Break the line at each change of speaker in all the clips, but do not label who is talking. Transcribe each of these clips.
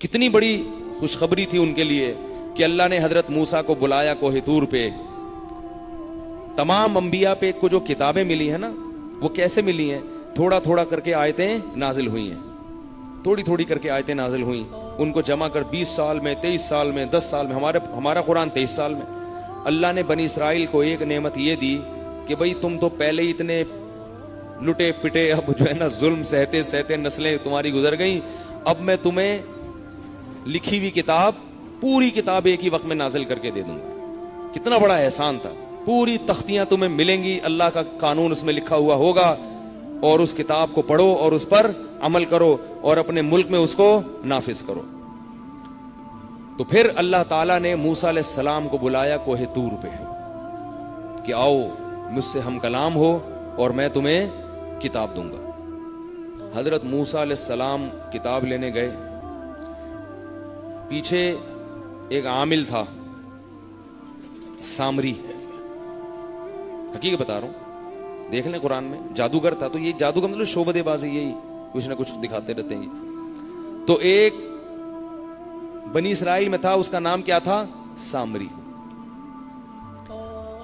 کتنی بڑی خوشخبری تھی ان کے لیے کہ اللہ نے حضرت موسیٰ کو بلایا کوہ طور پہ. تمام انبیاء پہ کو جو کتابیں ملی ہیں نا وہ کیسے ملی ہیں؟ تھوڑا تھوڑا کر کے آیتیں نازل ہوئی ہیں, تھوڑی تھوڑی کر کے آیتیں نازل ہوئیں. ان کو جمع کر 20 سال میں, 23 سال میں, 10 سال میں, ہمارا قرآن 23 سال میں. اللہ نے بنی اسرائیل کو ایک نعمت یہ دی کہ بھئی تم تو پہلے ہی اتنے لٹے پٹے, اب جو ہے نا ظلم سہتے سہتے نسلیں تمہاری گزر گئیں, اب میں تمہیں لکھی ہوئی کتاب, پوری کتاب ایک ہی وقت میں نازل کر کے دے دوں گا. کتنا بڑا احسان تھا. پوری تختیاں تمہیں ملیں گی, اللہ کا قانون اس میں لکھا ہوا ہوگا, اور اس کتاب کو پڑھو اور اس پر عمل کرو اور اپنے ملک میں اس کو نافذ کرو. تو پھر اللہ تعالیٰ نے موسیٰ علیہ السلام کو بلایا کوہ طور پہ کہ آؤ مجھ سے ہم کلام ہو اور میں تمہیں کتاب دوں گا. حضرت موسیٰ علیہ السلام کتاب لینے گئے. پیچھے ایک عامل تھا سامری, حقیقت بتا رہا ہوں, دیکھ لیں قرآن میں, جادوگر تھا. تو یہ جادو کا مطلب شعبدے بازی, یہی کچھ نہ کچھ دکھاتے رہتے ہیں. تو ایک بنی اسرائیل میں تھا, اس کا نام کیا تھا؟ سامری.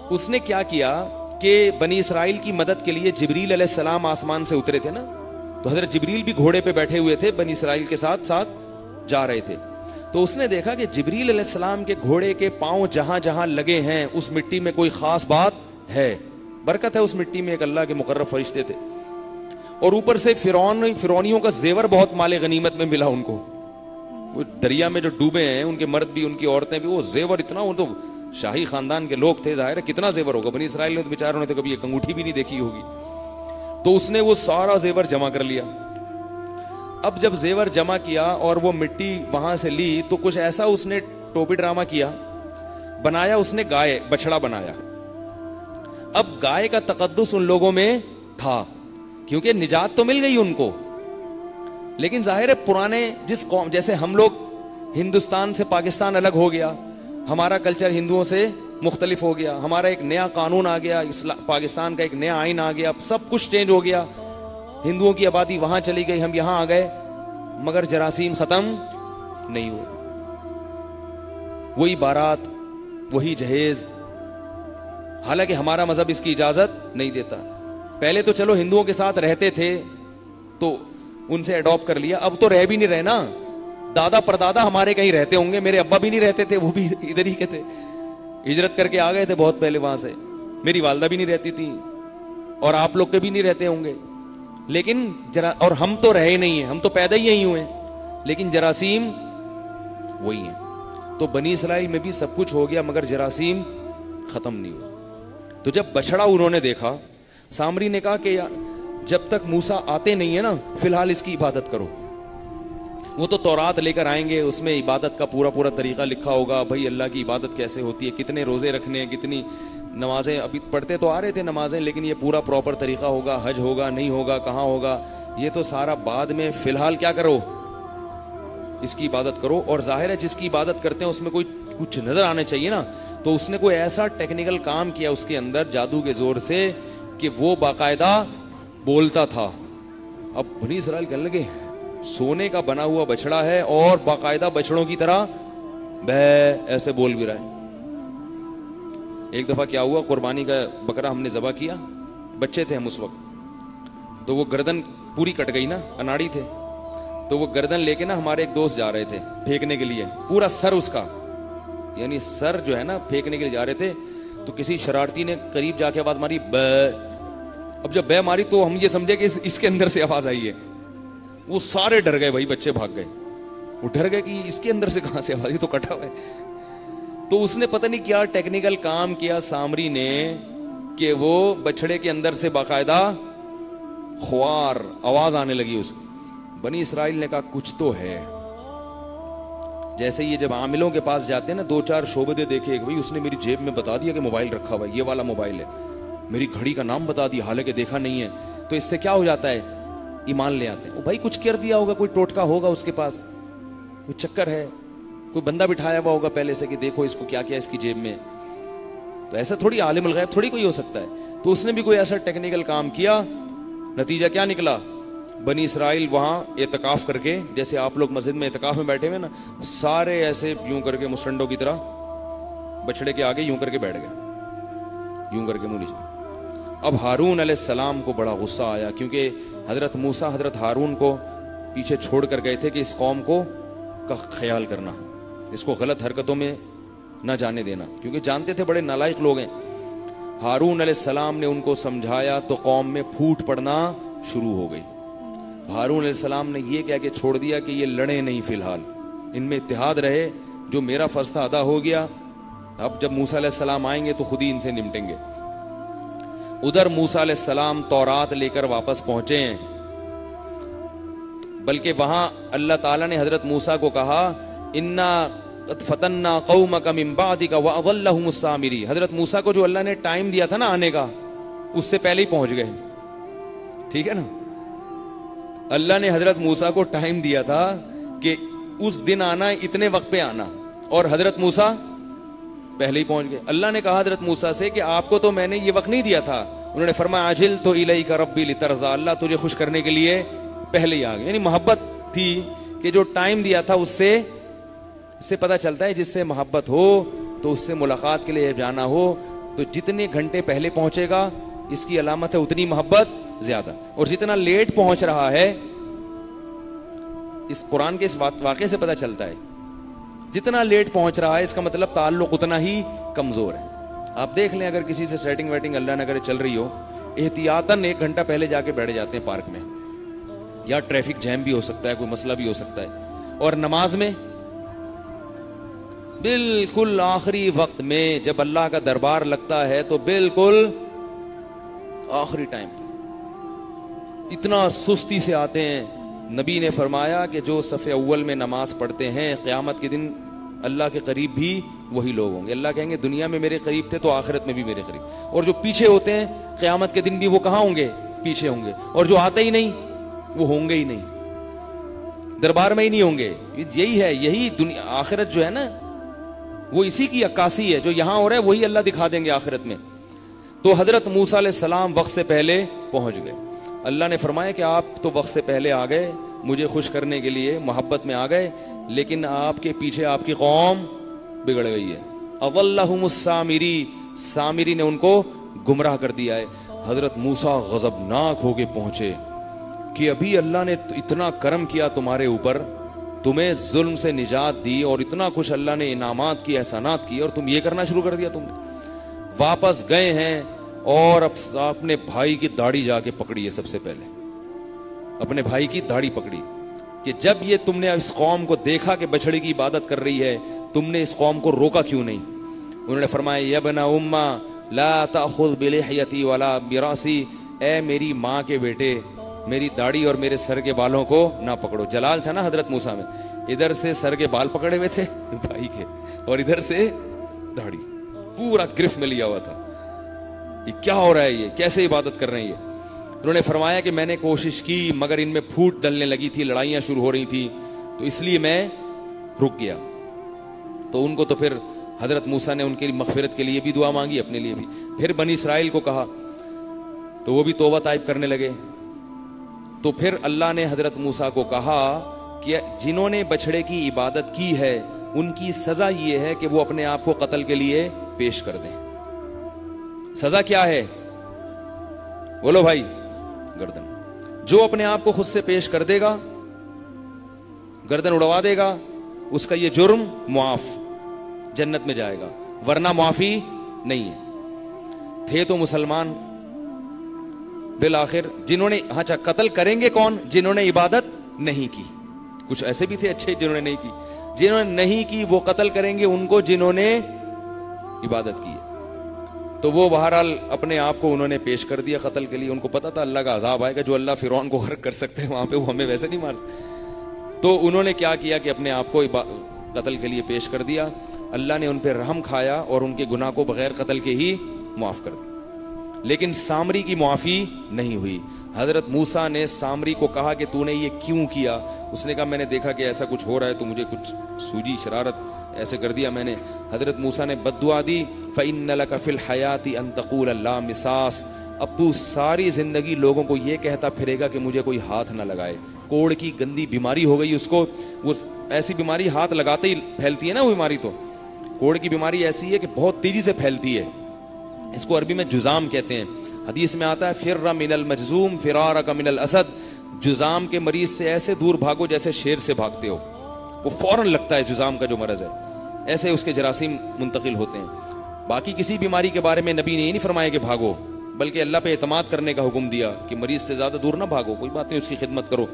اس نے کیا کیا کہ بنی اسرائیل کی مدد کے لیے جبریل علیہ السلام آسمان سے اترے تھے نا, تو حضرت جبریل بھی گھوڑے پہ بیٹھے ہوئے تھے, بنی اسرائیل کے ساتھ ساتھ جا رہے تھے. تو اس نے دیکھا کہ جبریل علیہ السلام کے گھوڑے کے پاؤں جہاں جہاں لگے ہیں اس مٹی میں کوئی خاص بات ہے, برکت ہے اس مٹی میں, ایک اللہ کے مقرب فرشتے تھے. اور اوپر سے فرعونیوں کا زیور بہت مال غنیمت میں ملا ان کو. وہ دریا میں جو ڈوبے ہیں ان کے مرد بھی ان کی عورتیں بھی, وہ زیور اتنا, وہ تو شاہی خاندان کے لوگ تھے, ظاہر ہے کتنا زیور ہوگا. بنی اسرائیل نے تو بیچاروں نے تو کبھی ایک انگوٹھی بھی نہیں دیکھی ہوگی. تو اس نے وہ سارا زیور جمع کر لیا. اب جب زیور جمع کیا اور وہ مٹی وہاں سے لی تو کچھ ایسا اس نے ٹوپی ڈرامہ کیا, بنایا اس نے گائے, بچڑا بنایا. اب گائے کا تقدس ان لوگوں میں تھا کیونکہ نجات تو مل گئی ان کو, لیکن ظاہر ہے پرانے جس قوم, جیسے ہم لوگ ہندوستان سے پاکستان الگ ہو گیا, ہمارا کلچر ہندوؤں سے مختلف ہو گیا, ہمارا ایک نیا قانون آ گیا, پاکستان کا ایک نیا آئین آ گیا, سب کچھ چینج ہو گیا. ہندوؤں کی آبادی وہاں چلی گئی, ہم یہاں آ گئے, مگر جراثیم ختم نہیں ہوئے. وہی بارات, وہی جہیز, حالانکہ ہمارا مذہب اس کی اجازت نہیں دیتا. پہلے تو چلو ہندوؤں کے ساتھ رہتے تھے تو ان سے اڈاپٹ کر لیا, اب تو رہ بھی نہیں رہے نا. دادا پردادا ہمارے کہیں رہتے ہوں گے, میرے ابا بھی نہیں رہتے تھے, وہ بھی ادھر ہی کے تھے, ہجرت کر کے آ گئے تھے بہت پہلے وہاں سے. میری والدہ بھی نہیں رہتی تھی اور آپ لوگ کے بھی نہیں رہتے ہوں گے, لیکن اور ہم تو رہے نہیں ہیں, ہم تو پیدا ہی یہیں ہوئے, لیکن جراثیم وہی ہیں. تو بنی اسرائیل میں بھی سب کچھ ہو گیا مگر جراثیم ختم نہیں ہوا. تو جب بچڑا انہوں نے دیکھا, سامری نے کہا کہ جب تک موسیٰ آتے نہیں ہیں نا, فی الحال اس کی عبادت کرو. وہ تو تورات لے کر آئیں گے, اس میں عبادت کا پورا طریقہ لکھا ہوگا, بھائی اللہ کی عبادت کیسے ہوتی ہے, کتنے روزے رکھنے ہیں, کتنی نمازیں, ابھی پڑھتے تو آ رہے تھے نمازیں, لیکن یہ پورا پراپر طریقہ ہوگا, حج ہوگا نہیں ہوگا, کہاں ہوگا, یہ تو سارا بعد میں. فی الحال کیا کرو, اس کی عبادت کرو. اور ظاہر ہے جس کی عبادت کرتے ہیں اس میں کوئی کچھ نظر آنا چاہیے نا, تو اس نے کوئی ایسا ٹیکنیکل کام کیا اس کے اندر جادو کے زور سے کہ وہ باقاعدہ بولتا تھا. اب بنی اسرائیل کہنے لگے سونے کا بنا ہوا بچڑا ہے اور باقاعدہ بچڑوں کی طرح بے ایسے بول بھی رہا ہے. ایک دفعہ کیا ہوا, قربانی کا بکرا ہم نے ذبح کیا, بچے تھے ہم اس وقت, تو وہ گردن پوری کٹ گئی نا, اناڑی تھے, تو وہ گردن لے کے نا ہمارے ایک دوست جا رہے تھے پھینکنے کے لیے, پورا سر اس کا, یعنی سر جو ہے نا پھینکنے کے لیے جا رہے تھے. تو کسی شرارتی نے قریب جا کے آواز ماری بے. اب جب بے ماری تو ہم یہ سمجھے کہ اس کے اندر سے آواز آئی ہے. وہ سارے ڈر گئے بھائی, بچے بھاگ گئے, وہ ڈر گئے کہ اس کے اندر سے کہاں سے آواز, یہ تو کٹا ہوا ہے. تو اس نے پتہ نہیں کیا ٹیکنیکل کام کیا سامری نے کہ وہ بچڑے کے اندر سے باقاعدہ خوار آواز آنے لگی اس کی. بنی اسرائیل نے کہا کچھ تو ہے. جیسے یہ جب عاملوں کے پاس جاتے ہیں نا, 2-4 شعبدے دیکھے, بھائی اس نے میری جیب میں بتا دیا کہ موبائل رکھا ہوا ہے, یہ والا موبائل ہے, میری گھڑی کا نام بتا دیا حالانکہ دیکھا نہیں ہے, تو اس سے کیا ہو جاتا ہے, ایمان لے آتے ہیں. بھائی کچھ کر دیا ہوگا, کوئی ٹوٹکا ہوگا اس کے پاس, کوئی چکر ہے, کوئی بندہ بٹھایا ہوا ہوگا پہلے سے کہ دیکھو اس کو کیا کیا اس کی جیب میں. تو ایسا تھوڑی عالم الغیب تھوڑی کوئی ہو سکتا ہے. تو اس نے بھی کوئی ایسا ٹیکنیکل کام کیا, نتیجہ کیا نکلا, بنی اسرائیل وہاں اعتکاف کر کے، جیسے آپ لوگ مسجد میں اعتکاف میں بیٹھے ہوئے نا، سارے ایسے یوں کر کے مسٹنڈوں کی طرح بچڑے کے آگے یوں کر کے بیٹھ گئے، یوں کر کے منہ نیچے۔ اب ہارون علیہ السلام کو بڑا غصہ آیا، کیونکہ حضرت موسیٰ حضرت ہارون کو پیچھے چھوڑ کر گئے تھے کہ اس قوم کو کا خیال کرنا، اس کو غلط حرکتوں میں نہ جانے دینا، کیونکہ جانتے تھے بڑے نالائق لوگ ہیں۔ ہارون علیہ السلام نے ان کو سمجھایا تو قوم میں پھوٹ پڑنا شروع ہو گئی۔ ہارون علیہ السلام نے یہ کہہ کے چھوڑ دیا کہ یہ لڑے نہیں، فی الحال ان میں اتحاد رہے، جو میرا فرض تھا ادا ہو گیا، اب جب موسیٰ علیہ السلام آئیں گے تو خود ہی ان سے نمٹیں گے۔ ادھر موسیٰ علیہ السلام تورات لے کر واپس پہنچے ہیں، بلکہ وہاں اللہ تعالیٰ نے حضرت موسیٰ کو کہا انا قد فتنا قومک من بعدک واضلهم السامری، حضرت موسیٰ کو جو اللہ نے ٹائم دیا تھا نا آنے کا، اس سے پہلے ہی پہنچ گئے، ٹھیک ہے نا۔ اللہ نے حضرت موسیٰ کو ٹائم دیا تھا کہ اس دن آنا، اتنے وقت پہ آنا، اور حضرت موسیٰ پہلے ہی پہنچ گئے۔ اللہ نے کہا حضرت موسیٰ سے کہ آپ کو تو میں نے یہ وقت نہیں دیا تھا، انہوں نے فرمایا عجلت الیک ربی لترضی، اللہ تجھے خوش کرنے کے لیے پہلے ہی آ گئے، یعنی محبت تھی کہ جو ٹائم دیا تھا اس سے پتہ چلتا ہے، جس سے محبت ہو تو اس سے ملاقات کے لیے جانا ہو تو جتنے گھنٹے پہلے پہنچے گا اس کی علامت ہے اتنی محبت زیادہ، اور جتنا لیٹ پہنچ رہا ہے، اس قرآن کے اس واقعے سے پتہ چلتا ہے جتنا لیٹ پہنچ رہا ہے اس کا مطلب تعلق اتنا ہی کمزور ہے۔ آپ دیکھ لیں اگر کسی سے سیٹنگ ویٹنگ اللہ نہ کرے چل رہی ہو، احتیاطاً 1 گھنٹہ پہلے جا کے بیٹھ جاتے ہیں پارک میں، یا ٹریفک جیم بھی ہو سکتا ہے، کوئی مسئلہ بھی ہو سکتا ہے، اور نماز میں بالکل آخری وقت میں جب اللہ کا دربار لگتا ہے تو بالکل آخری ٹائم پہ اتنا سستی سے آتے ہیں۔ نبی نے فرمایا کہ جو صف اول میں نماز پڑھتے ہیں قیامت کے دن اللہ کے قریب بھی وہی لوگ ہوں گے، اللہ کہیں گے دنیا میں میرے قریب تھے تو آخرت میں بھی میرے قریب، اور جو پیچھے ہوتے ہیں قیامت کے دن بھی وہ کہاں ہوں گے؟ پیچھے ہوں گے، اور جو آتے ہی نہیں وہ ہوں گے ہی نہیں، دربار میں ہی نہیں ہوں گے۔ یہی ہے، یہی دنیا آخرت جو ہے نا وہ اسی کی عکاسی ہے، جو یہاں ہو رہا ہے وہی اللہ دکھا دیں گے آخرت میں۔ تو حضرت موسیٰ علیہ السلام وقت سے پہلے پہنچ گئے۔ اللہ نے فرمایا کہ آپ تو وقت سے پہلے آ گئے، مجھے خوش کرنے کے لیے محبت میں آ گئے، لیکن آپ کے پیچھے آپ کی قوم بگڑ گئی ہے۔ اضلهم السامری، سامری نے ان کو گمراہ کر دیا ہے۔ حضرت موسیٰ غضبناک ہو کے پہنچے کہ ابھی اللہ نے اتنا کرم کیا تمہارے اوپر، تمہیں ظلم سے نجات دی، اور اتنا کچھ اللہ نے انعامات کی، احسانات کی، اور تم یہ کرنا شروع کر دیا تم نے۔ واپس گئے ہیں اور اب اپنے بھائی کی داڑھی جا کے پکڑی ہے، سب سے پہلے اپنے بھائی کی داڑھی پکڑی کہ جب یہ تم نے اس قوم کو دیکھا کہ بچڑے کی عبادت کر رہی ہے، تم نے اس قوم کو روکا کیوں نہیں؟ انہوں نے فرمایا یا ابن امّا لا تأخذ بلحیتی ولا براسی، اے میری ماں کے بیٹے، میری داڑھی اور میرے سر کے بالوں کو نہ پکڑو۔ جلال تھا نا حضرت موسیٰ میں، ادھر سے سر کے بال پکڑے ہوئے تھے بھائی کے، اور ادھر سے داڑھی پورا گرفت میں لیا ہوا تھا۔ یہ کیا ہو رہا ہے؟ یہ کیسے عبادت کر رہے ہیں یہ؟ انہوں نے فرمایا کہ میں نے کوشش کی مگر ان میں پھوٹ ڈلنے لگی تھی، لڑائیاں شروع ہو رہی تھی، تو اس لیے میں رک گیا۔ تو ان کو تو پھر حضرت موسیٰ نے ان کی مغفرت کے لیے بھی دعا مانگی، اپنے لیے بھی۔ پھر بنی اسرائیل کو کہا تو وہ بھی توبہ طائب کرنے لگے۔ تو پھر اللہ نے حضرت موسیٰ کو کہا کہ جنہوں نے بچڑے کی عبادت کی ہے ان کی سزا یہ ہے کہ وہ اپنے آپ کو قتل کے لیے پیش کر دیں۔ سزا کیا ہے؟ بولو بھائی، گردن۔ جو اپنے آپ کو خود سے پیش کر دے گا، گردن اڑوا دے گا، اس کا یہ جرم معاف، جنت میں جائے گا، ورنہ معافی نہیں ہے۔ تھے تو مسلمان بالآخر، جنہوں نے اچھا قتل کریں گے کون؟ جنہوں نے عبادت نہیں کی۔ کچھ ایسے بھی تھے اچھے جنہوں نے نہیں کی، جنہوں نے نہیں کی وہ قتل کریں گے ان کو جنہوں نے عبادت کی۔ تو وہ بہرحال اپنے آپ کو انہوں نے پیش کر دیا قتل کے لیے۔ ان کو پتا تھا اللہ کا عذاب آئے گا، جو اللہ فرعون کو غرق کر سکتے ہیں وہاں پہ وہ ہمیں ویسے نہیں مار۔ تو انہوں نے کیا کیا کہ اپنے آپ کو قتل کے لیے پیش کر دیا۔ اللہ نے ان پہ رحم کھایا اور ان کے گناہ کو بغیر قتل کے ہی معاف کر دیا، لیکن سامری کی معافی نہیں ہوئی۔ حضرت موسیٰ نے سامری کو کہا کہ تو نے یہ کیوں کیا؟ اس نے کہا میں نے دیکھا کہ ایسا کچھ ہو رہا ہے تو مجھے کچھ سوجی شرارت ایسے کر دیا میں نے۔ حضرت موسیٰ نے بد دعا دی، فَإِنَّ لَكَ فِي الْحَيَاةِ أَن تَقُولَ لَا مِسَاسَ اب تو ساری زندگی لوگوں کو یہ کہتا پھرے گا کہ مجھے کوئی ہاتھ نہ لگائے. کوڑ کی گندی بیماری ہو گئی اس کو, وہ ایسی بیماری ہاتھ لگاتے ہی پھیلتی ہے نا وہ بیماری. تو کوڑ کی بیماری ایسی ہے کہ بہت تیزی سے پھیلتی ہے, اس کو عربی میں جزام کہتے ہیں. حدیث میں آتا ہے فر من المجزوم فرارک من الاسد, جزام کے مریض سے ایسے دور بھاگو جیسے شیر سے بھاگتے ہو. وہ فوراً لگتا ہے جزام کا جو مرض ہے, ایسے اس کے جراثیم منتقل ہوتے ہیں. باقی کسی بیماری کے بارے میں نبی نے یہ نہیں فرمایا کہ بھاگو, بلکہ اللہ پہ اعتماد کرنے کا حکم دیا کہ مریض سے زیادہ دور نہ بھاگو, کوئی بات نہیں اس کی خدمت کرو.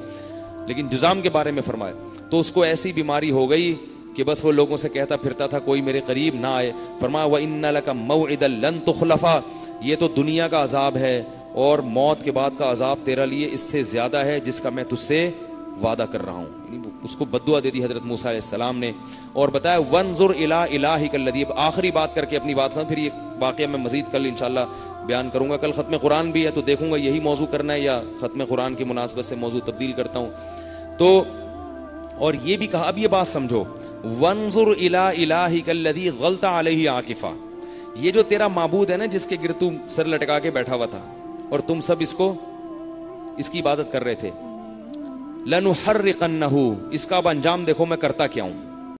لیکن جزام کے بارے میں فرمایا تو اس کو ایسی بیماری ہو گئی کہ بس وہ لوگوں سے کہتا پھرتا تھا کوئی میرے قریب نہ آئے. فرمایا وَإِنَّ لَكَ مَوْعِدًا لَن تُخْلَفَ, یہ تو دنیا کا عذاب ہے اور موت کے بعد کا عذاب تیرا لیے اس سے زیادہ ہے جس کا میں تجھ سے وعدہ کر رہا ہوں. یعنی اس کو بددعا دے دی حضرت موسیٰ علیہ السلام نے, اور بتایا وَانظُرْ إِلَىٰ إِلَٰهِكَ الَّذِي. آخری بات کر کے اپنی بات سن, پھر یہ واقعہ میں مزید کل انشاءاللہ بیان کروں گا. کل ختم قرآن بھی ہے تو دیکھوں گا یہی موضوع کرنا ہے یا ختم قرآن کی مناسبت سے موضوع تبدیل کرتا ہوں. تو اور یہ بھی کہا, اب یہ بات سمجھو, وَانظُرْ إِلَىٰ إِلَٰهِكَ الَّذِي غَلْتَ عَلَيْهِ عَاكِفًا, یہ جو تیرا معبود ہے نا جس کے گرد تم سر لٹکا کے بیٹھا ہوا تھا اور تم سب اس کی عبادت کر رہے تھے, لَنُحَرِّقَنَّهُ, اس کا اب انجام دیکھو میں کرتا کیا ہوں.